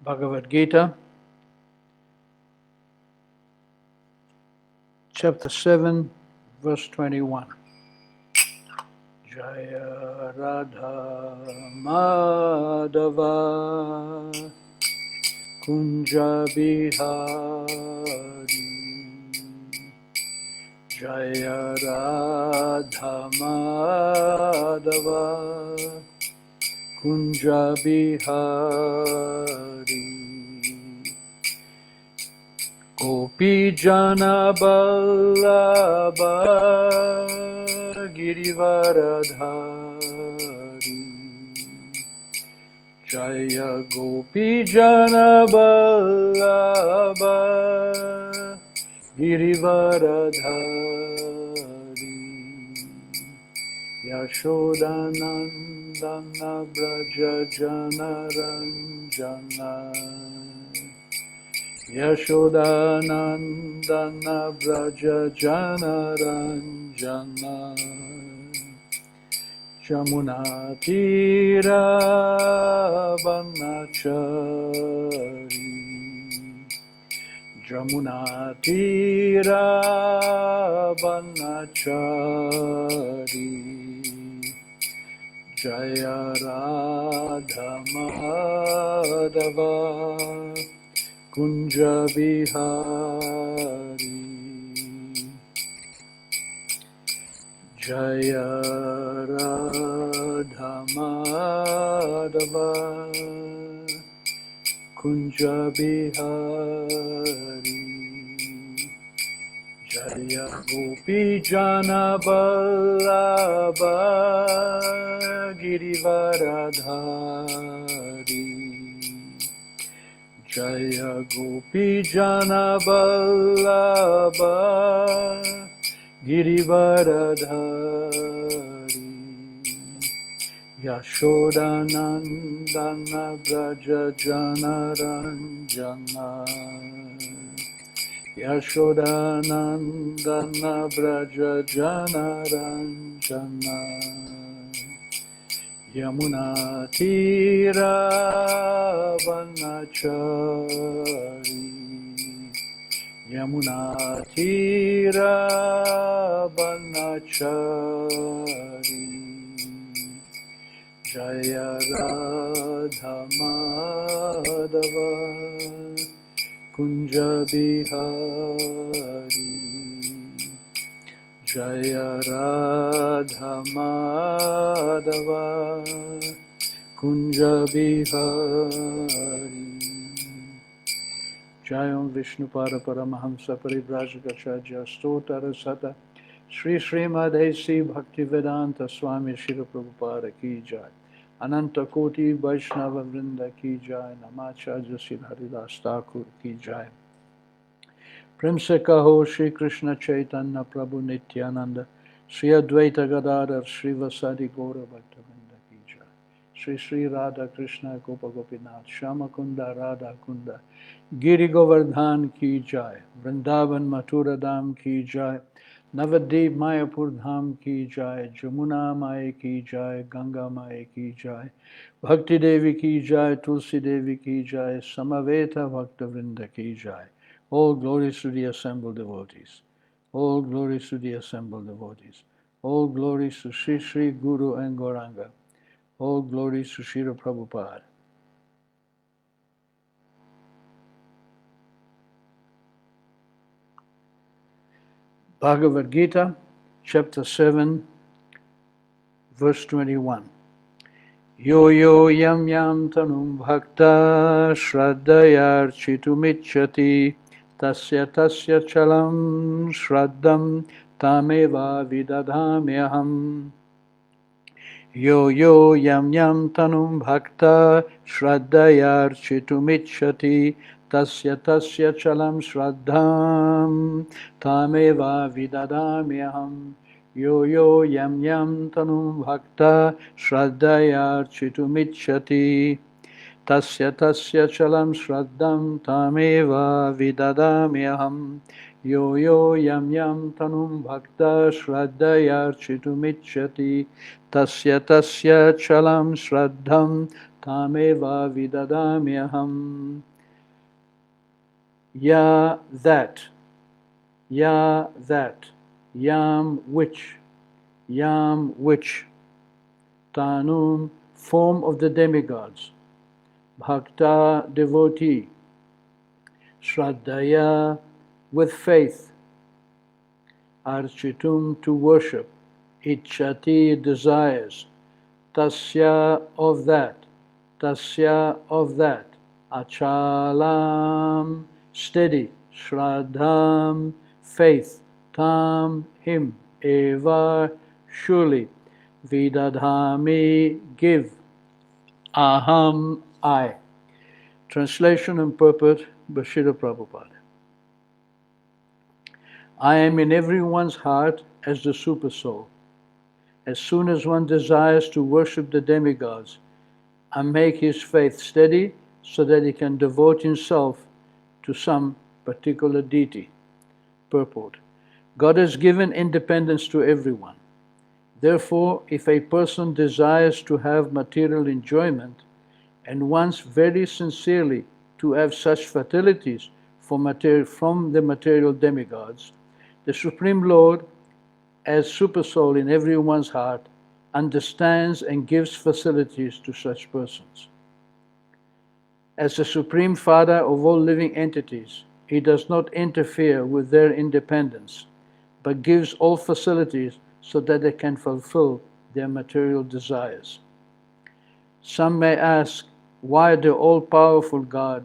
Bhagavad Gita, chapter 7, verse 21. Jaya Radha Madhava Kunja Bihari Jaya Radha Madhava Kunja Bihari Gopi Jana Ballabha Girivaradhari Jaya Gopi Jana Ballabha Girivaradhari Yashodanandana Braja Jana Ranjana Yashodanandana Braja Jana Ranjana Jamuna Tira Banachari Jamuna Tira Banachari Jaya Radha Madhava Kunja Bihari Jaya Radha Madhava Kunja Bihari Jaya Gopi Jana Ballabha Girivaradhari Jaya Gopi Jana Ballabha Girivaradhari Yashodanandana Braja Jana Ranjana Yashodanandana Braja Jana Ranjana Yamuna Tira Vanachari Yamuna Tira Vanachari Jaya Radha Madhava Kunja Bihari Jaya Radha Madhava Kunja Bihari Jayam Vishnupada Paramahamsa Parivrajagacharya Stotara Sata Sri Srimadesi Bhaktivedanta Swami Shri Prabhupada Ki Jai Ananta Koti Vaishnava Vrinda Ki Jai Namacharya Sri Haridas Thakur Ki Jai Prem se kaho Shri Krishna Chaitanya Prabhu Nityananda Shri Advaita Gadadhar Shri Vasadi Gaura Bhaktavinda Ki Jai Shri Shri Radha Krishna Gopa Gopinath Shama Kunda Radha Kunda Giri Govardhan Ki Jai Vrindavan Mathura Dham Ki Jai Navadip Mayapur Dham Ki Jai Jamuna Mai Ki Jai Ganga Mai Ki Jai Bhakti Devi Ki Jai Tulsi Devi Ki Jai Samaveta Bhaktavrinda Ki Jai. All glories to the assembled devotees. All glories to the assembled devotees. All glories to Sri Sri Guru and Gauranga. All glories to Srila Prabhupada. Bhagavad Gita, chapter 7, verse 21. Yo yo yam yam tanum bhakta shraddhayar chitumitchati tasya tasya chalam shraddham tameva vidadhamyaham. Yo yo yam yam tanum bhakta shraddhayar chitumitchati tasya tasya chalam shraddham tameva vidadhamyaham. Yo yo yam yam tanum bhakta shraddhayar chitumitchati tasya tasya chalam shraddham tameva vidadamyaham. Yo yo yam yam tanum bhakta shraddhayar chitumitchati tasya tasya chalam shraddham tameva vidadamyaham. Ya that, yam which, tanum form of the demigods, bhakta devotee, shraddhaya with faith, architum to worship, ichchati desires, tasya of that, achalam steady, shraddham faith, tam him, eva surely, vidadhami give, aham I. Translation and purport by Srila Prabhupada. I am in everyone's heart as the super soul. As soon as one desires to worship the demigods and make his faith steady so that he can devote himself to some particular deity. Purport. God has given independence to everyone. Therefore, if a person desires to have material enjoyment and wants very sincerely to have such facilities from the material demigods, the Supreme Lord, as Supersoul in everyone's heart, understands and gives facilities to such persons. As the Supreme Father of all living entities, He does not interfere with their independence, but gives all facilities so that they can fulfill their material desires. Some may ask why the all-powerful God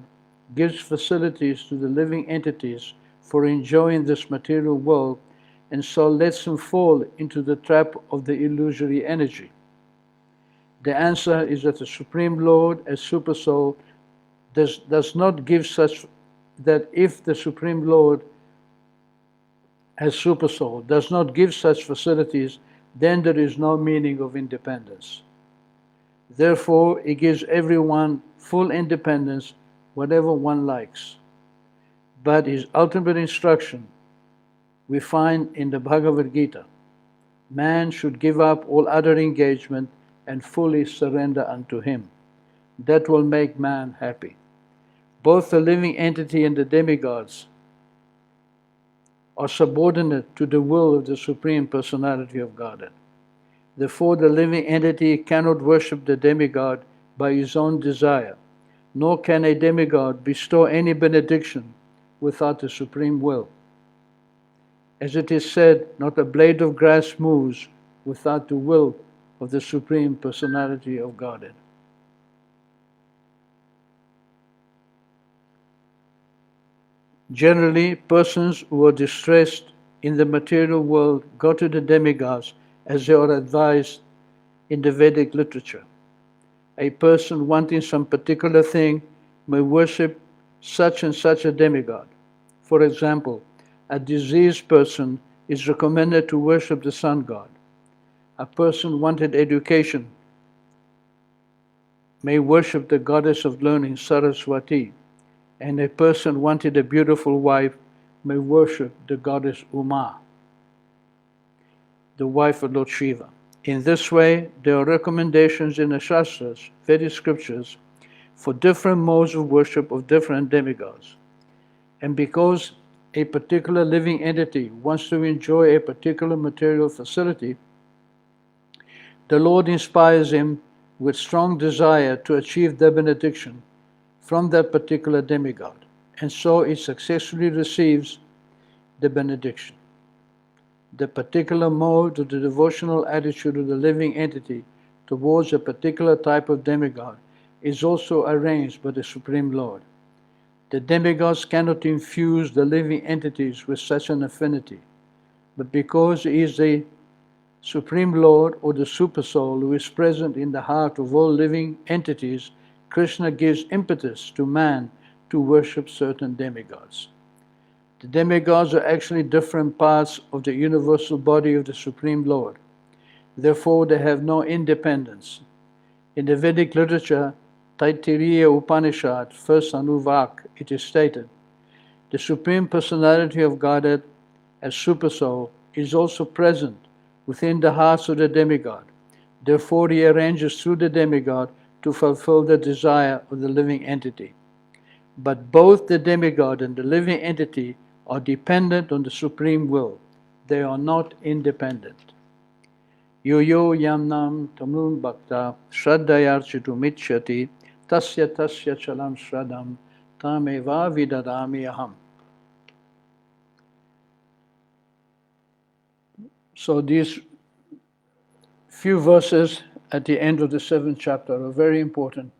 gives facilities to the living entities for enjoying this material world and so lets them fall into the trap of the illusory energy. The answer is that the Supreme Lord as Supersoul does not give such, that if the Supreme Lord as Supersoul does not give such facilities, then there is no meaning of independence. Therefore, He gives everyone full independence, whatever one likes. But His ultimate instruction we find in the Bhagavad Gita. Man should give up all other engagement and fully surrender unto Him. That will make man happy. Both the living entity and the demigods are subordinate to the will of the Supreme Personality of Godhead. Therefore, the living entity cannot worship the demigod by his own desire, nor can a demigod bestow any benediction without the Supreme will. As it is said, not a blade of grass moves without the will of the Supreme Personality of Godhead. Generally, persons who are distressed in the material world go to the demigods as they are advised in the Vedic literature. A person wanting some particular thing may worship such and such a demigod. For example, a diseased person is recommended to worship the sun god. A person wanted education may worship the goddess of learning, Saraswati. And a person wanted a beautiful wife may worship the goddess Uma, the wife of Lord Shiva. In this way, there are recommendations in the Shastras, Vedic scriptures, for different modes of worship of different demigods. And because a particular living entity wants to enjoy a particular material facility, the Lord inspires him with strong desire to achieve the benediction from that particular demigod, and so it successfully receives the benediction. The particular mode of the devotional attitude of the living entity towards a particular type of demigod is also arranged by the Supreme Lord. The demigods cannot infuse the living entities with such an affinity, but because He is the Supreme Lord or the Supersoul who is present in the heart of all living entities, Krishna gives impetus to man to worship certain demigods. The demigods are actually different parts of the universal body of the Supreme Lord. Therefore, they have no independence. In the Vedic literature, Taittiriya Upanishad, first Anuvak, it is stated, the Supreme Personality of Godhead as Supersoul is also present within the hearts of the demigod. Therefore, He arranges through the demigod to fulfill the desire of the living entity. But both the demigod and the living entity are dependent on the supreme will. They are not independent. Yo yamnam tamum bhakta shraddhayarchitumichyati tasya chalam shraddham tameva vidadami aham. So these few verses at the end of the 7th chapter are very important,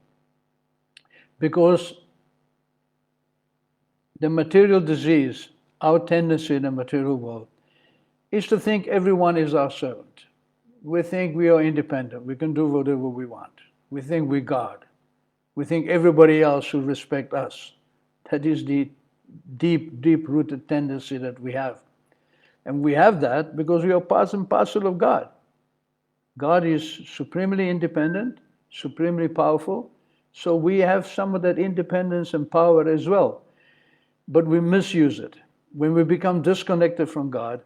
because the material disease, our tendency in the material world, is to think everyone is our servant. We think we are independent. We can do whatever we want. We think we're God. We think everybody else should respect us. That is the deep-rooted tendency that we have. And we have that because we are part and parcel of God. God is supremely independent, supremely powerful, so we have some of that independence and power as well. But we misuse it. When we become disconnected from God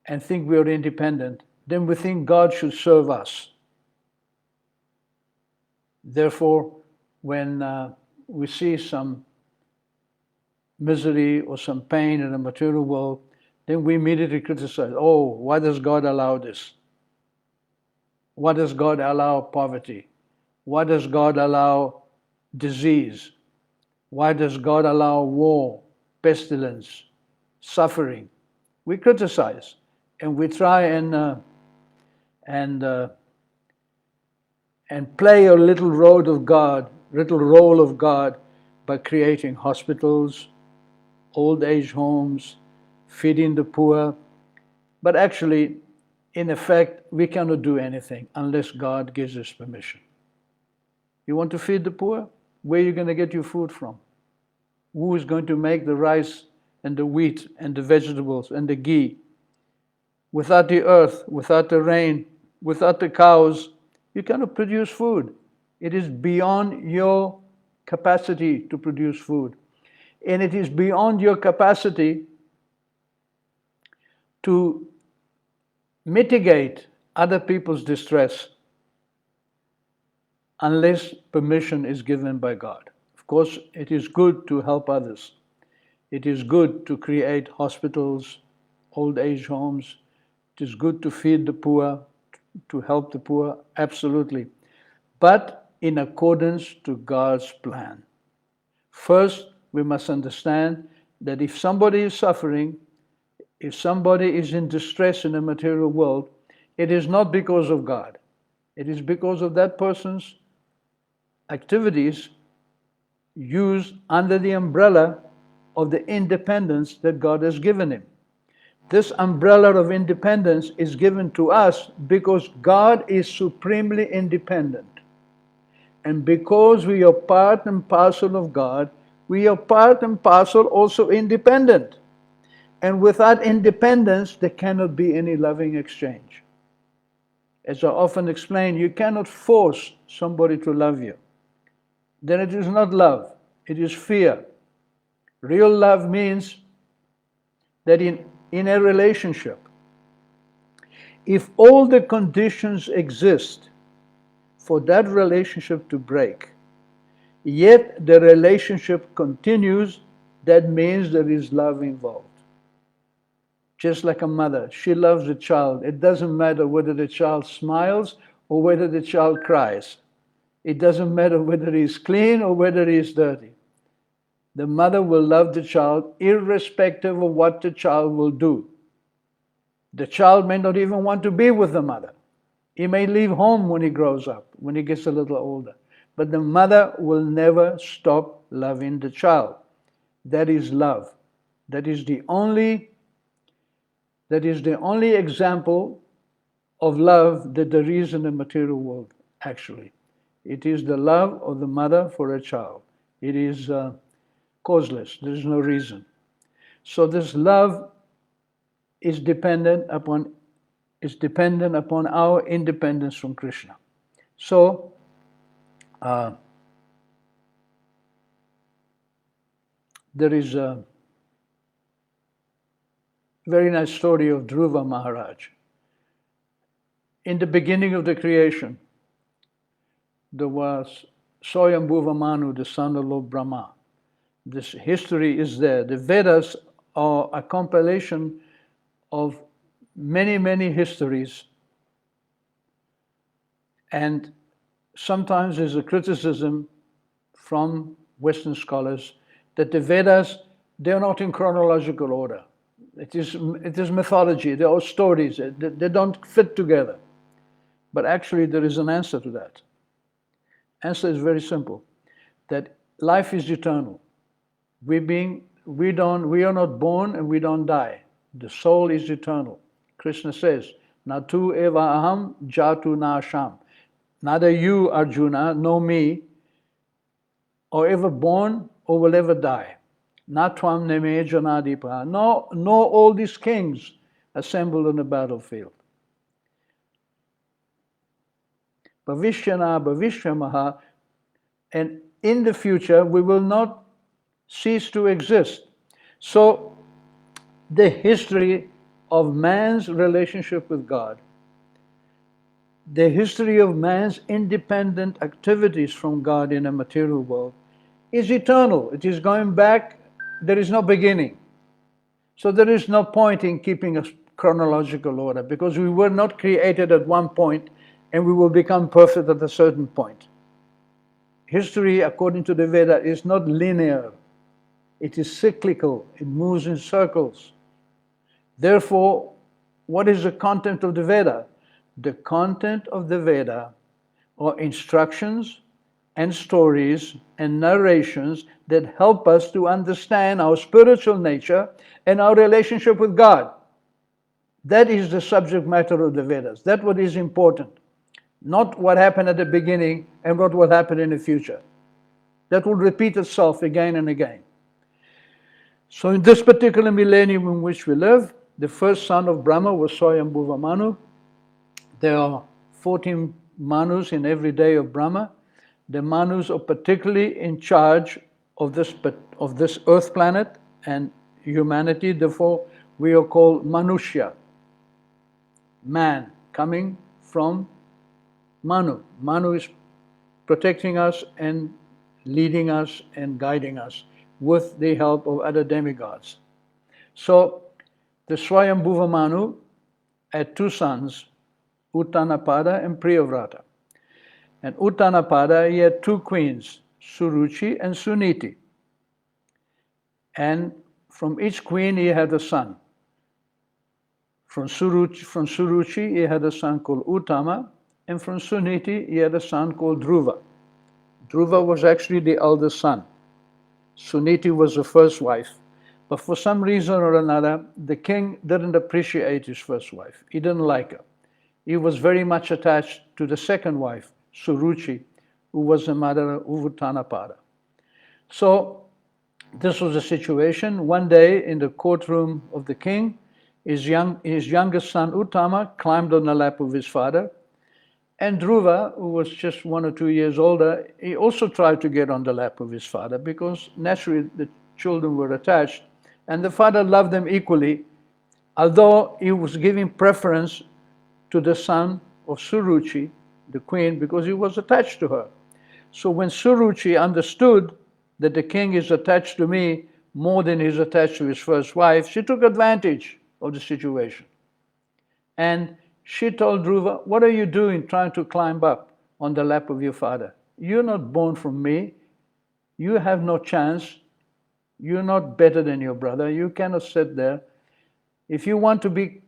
and think we are independent, then we think God should serve us. Therefore, when we see some misery or some pain in the material world, then we immediately criticize, oh, why does God allow this? Why does God allow poverty? Why does God allow disease? Why does God allow war, pestilence, suffering? We criticize, and we try and play a little role of God by creating hospitals, old age homes, feeding the poor. But actually, in effect, we cannot do anything unless God gives us permission. You want to feed the poor? Where are you going to get your food from? Who is going to make the rice and the wheat and the vegetables and the ghee? Without the earth, without the rain, without the cows, you cannot produce food. It is beyond your capacity to produce food. And it is beyond your capacity to mitigate other people's distress unless permission is given by God. Of course, it is good to help others. It is good to create hospitals, old age homes. It is good to feed the poor, to help the poor, absolutely. But in accordance to God's plan. First, we must understand that if somebody is suffering, if somebody is in distress in the material world, it is not because of God. It is because of that person's activities used under the umbrella of the independence that God has given him. This umbrella of independence is given to us because God is supremely independent. And because we are part and parcel of God, we are part and parcel also independent. And without independence, there cannot be any loving exchange. As I often explain, you cannot force somebody to love you. Then it is not love, it is fear. Real love means that in a relationship, if all the conditions exist for that relationship to break, yet the relationship continues, that means there is love involved. Just like a mother, she loves the child. It doesn't matter whether the child smiles or whether the child cries. It doesn't matter whether he's clean or whether he's dirty. The mother will love the child irrespective of what the child will do. The child may not even want to be with the mother. He may leave home when he grows up, when he gets a little older. But the mother will never stop loving the child. That is love. That is the only example of love that there is in the material world, actually. It is the love of the mother for a child. It is causeless. There is no reason. So this love is dependent upon our independence from Krishna. So there is a very nice story of Dhruva Maharaj. In the beginning of the creation, there was Swayambhuva Manu, the son of Lord Brahma. This history is there. The Vedas are a compilation of many, many histories. And sometimes there's a criticism from Western scholars that the Vedas, they're not in chronological order. It is mythology, they are stories, they don't fit together. But actually there is an answer to that. Answer is very simple, that life is eternal. We are not born and we don't die. The soul is eternal. Krishna says, Natu eva aham jatu na asham. Neither you, Arjuna, nor me, are ever born or will ever die. Natvam neme janadipa. Nor all these kings assembled on the battlefield. Bhavishyana bhavishyamaha. And in the future, we will not cease to exist. So, the history of man's relationship with God, the history of man's independent activities from God in a material world is eternal. It is going back, there is no beginning. So there is no point in keeping a chronological order, because we were not created at one point and we will become perfect at a certain point. History, according to the Veda, is not linear. It is cyclical. It moves in circles. Therefore, what is the content of the Veda? The content of the Veda are instructions and stories and narrations that help us to understand our spiritual nature and our relationship with God. That is the subject matter of the Vedas. That's what is important. Not what happened at the beginning and what will happen in the future. That will repeat itself again and again. So in this particular millennium in which we live, the first son of Brahma was Swayambhuva Manu. There are 14 Manus in every day of Brahma. The Manus are particularly in charge of this earth planet and humanity. Therefore, we are called Manushya, man, coming from Manu. Manu is protecting us and leading us and guiding us with the help of other demigods. So, the Swayambhuva Manu had two sons, Uttanapada and Priyavrata. And Uttanapada, he had two queens, Suruchi and Suniti. And from each queen he had a son. From Suruchi he had a son called Uttama, and from Suniti he had a son called Dhruva. Dhruva was actually the eldest son. Suniti was the first wife. But for some reason or another, the king didn't appreciate his first wife. He didn't like her. He was very much attached to the second wife, Suruchi, who was the mother of Uttanapada. So this was the situation. One day in the courtroom of the king, his youngest son Uttama climbed on the lap of his father, and Dhruva, who was just 1 or 2 years older, he also tried to get on the lap of his father, because naturally the children were attached, and the father loved them equally, although he was giving preference to the son of Suruchi, the queen, because he was attached to her. So when Suruchi understood that the king is attached to me more than he's attached to his first wife, she took advantage of the situation. And she told Dhruva, what are you doing trying to climb up on the lap of your father? You're not born from me. You have no chance. You're not better than your brother. You cannot sit there. If you want to be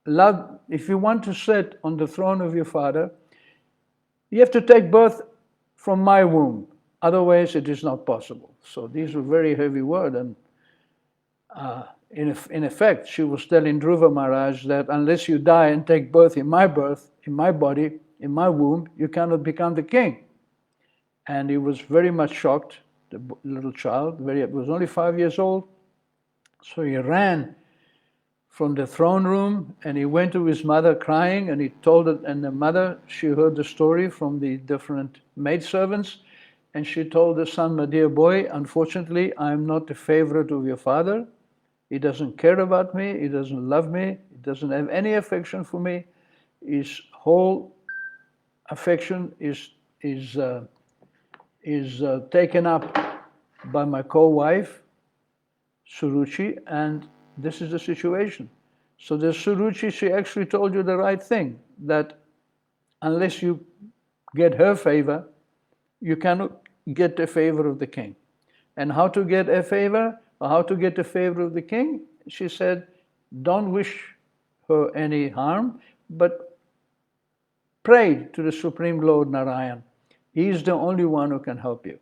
loved, if you want to sit on the throne of your father, you have to take birth from my womb. Otherwise, it is not possible. So these were very heavy words. And in effect, she was telling Dhruva Maharaj that unless you die and take birth in my body, in my womb, you cannot become the king. And he was very much shocked, the little child, he was only 5 years old. So he ran from the throne room and he went to his mother crying, and he told it, and the mother, she heard the story from the different maidservants, and she told the son, my dear boy, unfortunately, I'm not the favorite of your father. He doesn't care about me, he doesn't love me, he doesn't have any affection for me. His whole affection is taken up by my co-wife, Suruchi, and this is the situation. So the Suruchi, she actually told you the right thing, that unless you get her favor, you cannot get the favor of the king. And how to get a favor, or how to get the favor of the king? She said, don't wish her any harm, but pray to the Supreme Lord Narayan. He is the only one who can help you.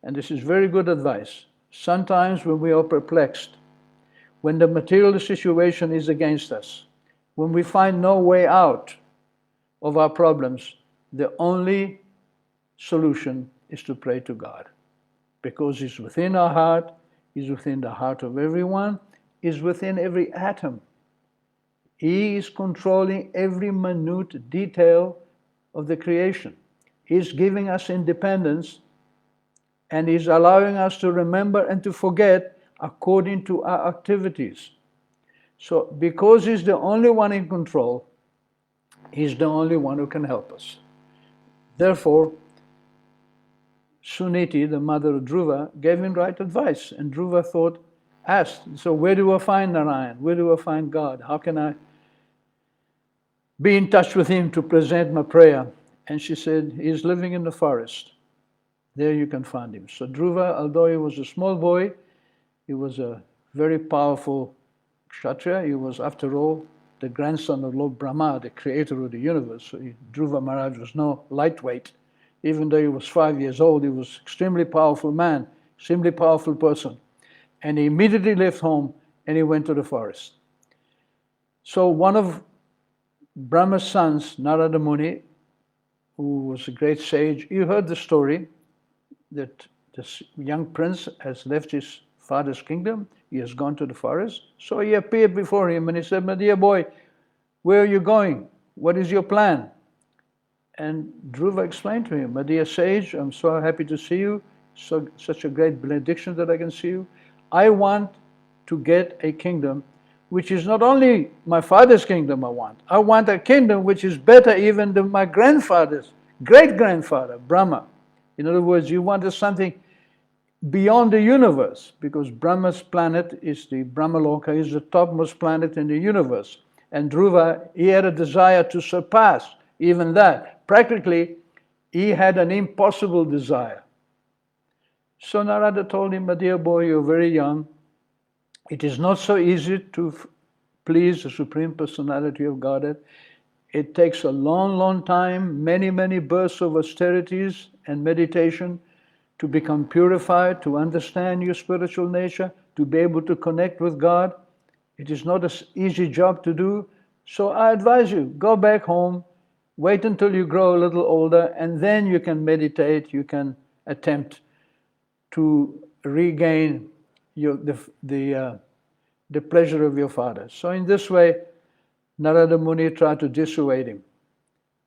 And this is very good advice. Sometimes when we are perplexed, when the material situation is against us, when we find no way out of our problems, the only solution is to pray to God. Because He's within our heart, He's within the heart of everyone, He's within every atom. He is controlling every minute detail of the creation. He's giving us independence, and He's allowing us to remember and to forget according to our activities. So because He's the only one in control, He's the only one who can help us. Therefore, Suniti, the mother of Dhruva, gave him right advice. And Dhruva asked, so where do I find Narayan? Where do I find God? How can I be in touch with Him to present my prayer? And she said, He's living in the forest. There you can find Him. So Dhruva, although he was a small boy, he was a very powerful Kshatriya. He was, after all, the grandson of Lord Brahma, the creator of the universe. So Dhruva Maharaj was no lightweight. Even though he was 5 years old, he was extremely powerful man, extremely powerful person. And he immediately left home and he went to the forest. So one of Brahma's sons, Narada Muni, who was a great sage, you heard the story that this young prince has left his father's kingdom. He has gone to the forest. So he appeared before him and he said, my dear boy, where are you going? What is your plan? And Dhruva explained to him, my dear sage, I'm so happy to see you. Such a great benediction that I can see you. I want to get a kingdom which is not only my father's kingdom I want a kingdom which is better even than my grandfather's, great-grandfather, Brahma. In other words, you want something beyond the universe, because Brahma's planet is the Brahmaloka, is the topmost planet in the universe. And Dhruva, he had a desire to surpass even that. Practically, he had an impossible desire. So Narada told him, my dear boy, you're very young. It is not so easy to please the Supreme Personality of Godhead. It takes a long, long time, many, many bursts of austerities and meditation to become purified, to understand your spiritual nature, to be able to connect with God. It is not an easy job to do. So I advise you, go back home, wait until you grow a little older, and then you can meditate, you can attempt to regain the pleasure of your father. So in this way, Narada Muni tried to dissuade him.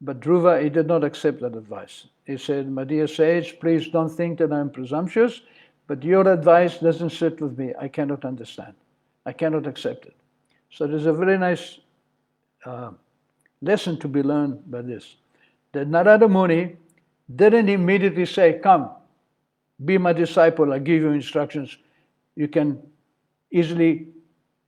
But Dhruva, he did not accept that advice. He said, my dear sage, please don't think that I'm presumptuous, but your advice doesn't sit with me. I cannot understand. I cannot accept it. So there's a very nice lesson to be learned by this. That Narada Muni didn't immediately say, come, be my disciple, I give you instructions. You can easily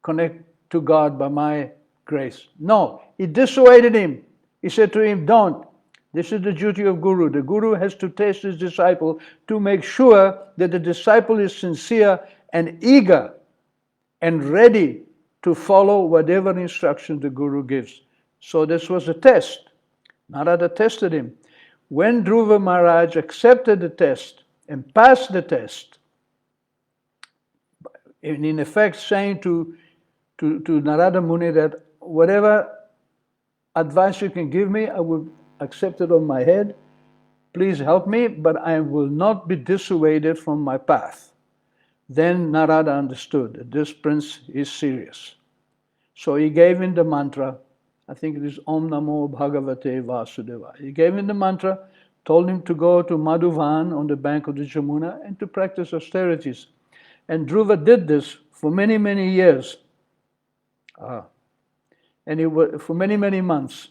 connect to God by my grace. No, he dissuaded him. He said to him, don't. This is the duty of Guru. The Guru has to test his disciple to make sure that the disciple is sincere and eager and ready to follow whatever instruction the Guru gives. So this was a test. Narada tested him. When Dhruva Maharaj accepted the test and passed the test, in effect saying to Narada Muni that whatever advice you can give me, I will accept it on my head. Please help me, but I will not be dissuaded from my path. Then Narada understood that this prince is serious. So he gave him the mantra. I think it is Om Namo Bhagavate Vasudevaya. He gave him the mantra, told him to go to Madhuvan on the bank of the Jamuna and to practice austerities. And Dhruva did this for many, many years. And for many, many months.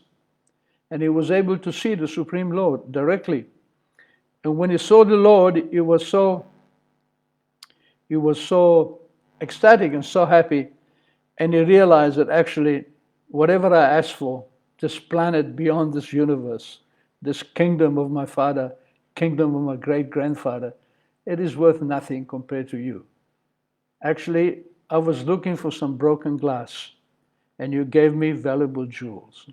and he was able to see the Supreme Lord directly. And when he saw the Lord, he was so ecstatic and so happy, and he realized that actually whatever I asked for, this planet beyond this universe, this kingdom of my father, kingdom of my great-grandfather, it is worth nothing compared to you. Actually, I was looking for some broken glass, and you gave me valuable jewels.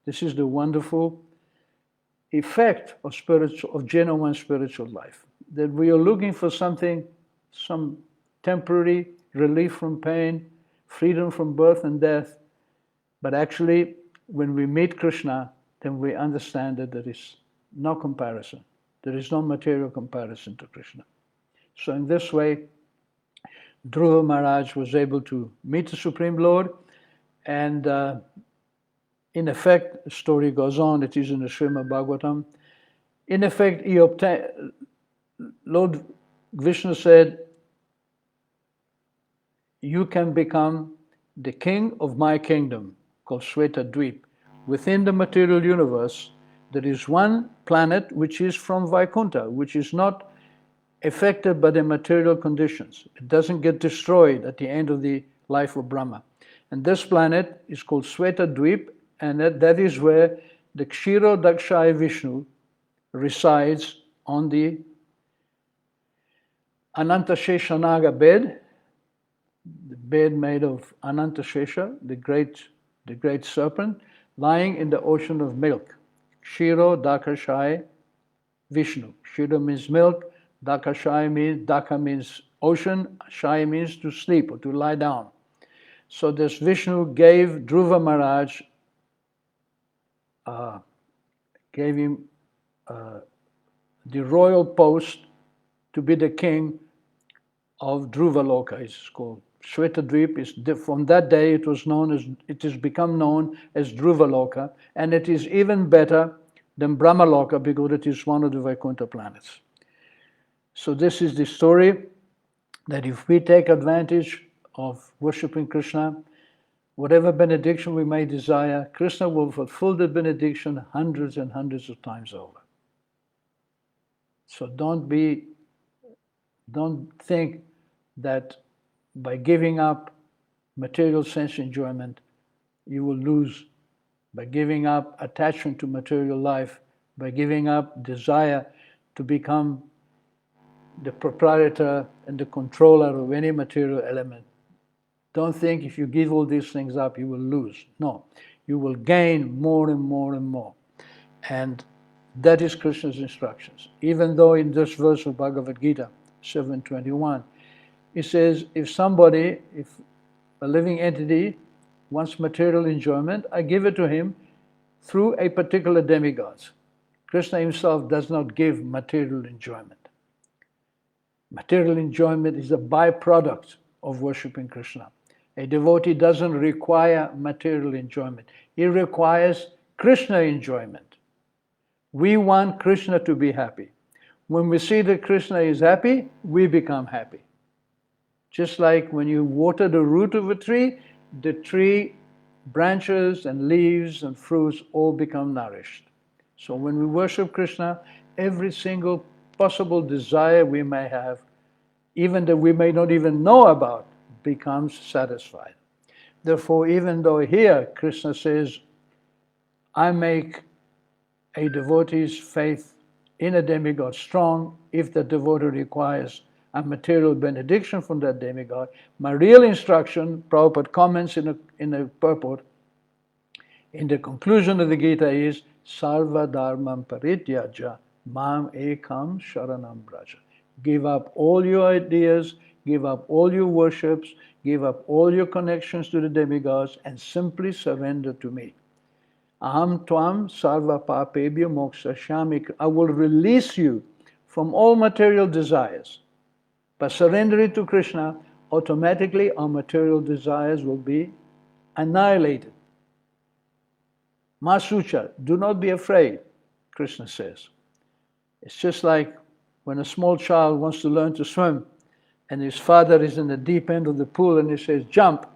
This is the wonderful effect of genuine spiritual life, that we are looking for something, some temporary relief from pain, freedom from birth and death, but actually when we meet Krishna, then we understand that there is no comparison. There is no material comparison to Krishna. So in this way, Dhruva Maharaj was able to meet the Supreme Lord, and in effect, the story goes on, it is in the Srimad Bhagavatam. In effect, Lord Vishnu said, you can become the king of my kingdom, called Shweta Dweep. Within the material universe, there is one planet which is from Vaikuntha, which is not affected by the material conditions. It doesn't get destroyed at the end of the life of Brahma. And this planet is called Shweta Dweep, and that is where the Kshiro Dakshaya Vishnu resides on the Ananta Sheshanaga bed, the bed made of Ananta Shesha, the great serpent, lying in the ocean of milk. Kshiro Dakshaya Vishnu. Kshiro means milk, Daka means ocean, Shaya means to sleep or to lie down. So this Vishnu gave Dhruva Maharaj, gave him the royal post to be the king of Dhruva Loka. It's called Shweta Dweep. From that day it has become known as Dhruva Loka, and it is even better than Brahma Loka because it is one of the Vaikuntha planets. So this is the story, that if we take advantage of worshipping Krishna, whatever benediction we may desire, Krishna will fulfill the benediction hundreds and hundreds of times over. So don't think that by giving up material sense enjoyment, you will lose. By giving up attachment to material life, by giving up desire to become the proprietor and the controller of any material element, don't think if you give all these things up, you will lose. No, you will gain more and more and more. And that is Krishna's instructions. Even though in this verse of Bhagavad Gita, 7:21, it says, if a living entity wants material enjoyment, I give it to him through a particular demigod. Krishna himself does not give material enjoyment. Material enjoyment is a byproduct of worshipping Krishna. A devotee doesn't require material enjoyment. He requires Krishna enjoyment. We want Krishna to be happy. When we see that Krishna is happy, we become happy. Just like when you water the root of a tree, the tree branches and leaves and fruits all become nourished. So when we worship Krishna, every single possible desire we may have, even that we may not even know about, becomes satisfied. Therefore, even though here Krishna says, I make a devotee's faith in a demigod strong if the devotee requires a material benediction from that demigod, my real instruction, Prabhupada comments in the purport, in the conclusion of the Gita is, Sarva dharmam parityaja mam ekam sharanam braja. Give up all your ideas, give up all your worships, give up all your connections to the demigods, and simply surrender to me. Aham tvam sarva papebhyo mokshashyami. I will release you from all material desires. By surrendering to Krishna, automatically our material desires will be annihilated. Masucha, do not be afraid, Krishna says. It's just like when a small child wants to learn to swim and his father is in the deep end of the pool and he says, jump.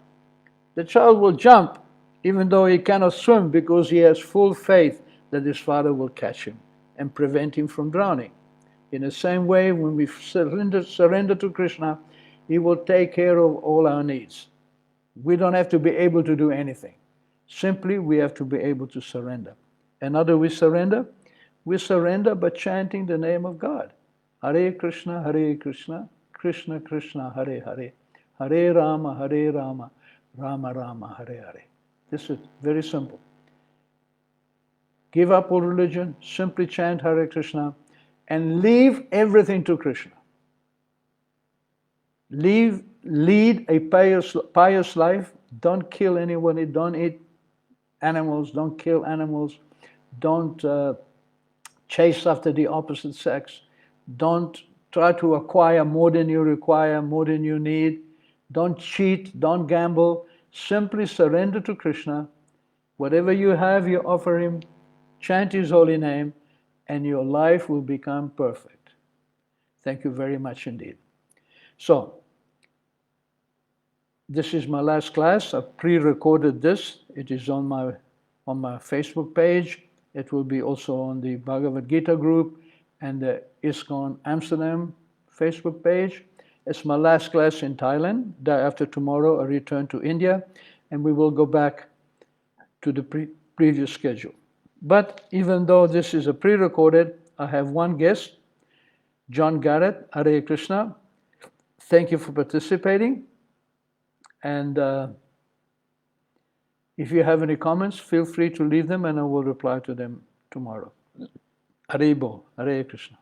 The child will jump even though he cannot swim because he has full faith that his father will catch him and prevent him from drowning. In the same way, when we surrender to Krishna, he will take care of all our needs. We don't have to be able to do anything. Simply, we have to be able to surrender. And how do we surrender? We surrender by chanting the name of God. Hare Krishna, Krishna Krishna, Hare Hare, Hare Rama, Rama Rama, Hare Hare. This is very simple. Give up all religion, simply chant Hare Krishna, and leave everything to Krishna. Lead a pious life. Don't kill anyone. Don't eat animals. Don't kill animals. Don't chase after the opposite sex. Don't try to acquire more than you require, more than you need. Don't cheat. Don't gamble. Simply surrender to Krishna. Whatever you have, you offer him. Chant his holy name, and your life will become perfect. Thank you very much indeed. So, this is my last class. I've pre-recorded this. It is on my Facebook page. It will be also on the Bhagavad Gita group and the ISKCON Amsterdam Facebook page. It's my last class in Thailand. Day after tomorrow, I return to India, and we will go back to the previous schedule. But even though this is a pre-recorded, I have one guest, John Garrett. Hare Krishna. Thank you for participating. And if you have any comments, feel free to leave them and I will reply to them tomorrow. Hare Bo, Hare Krishna.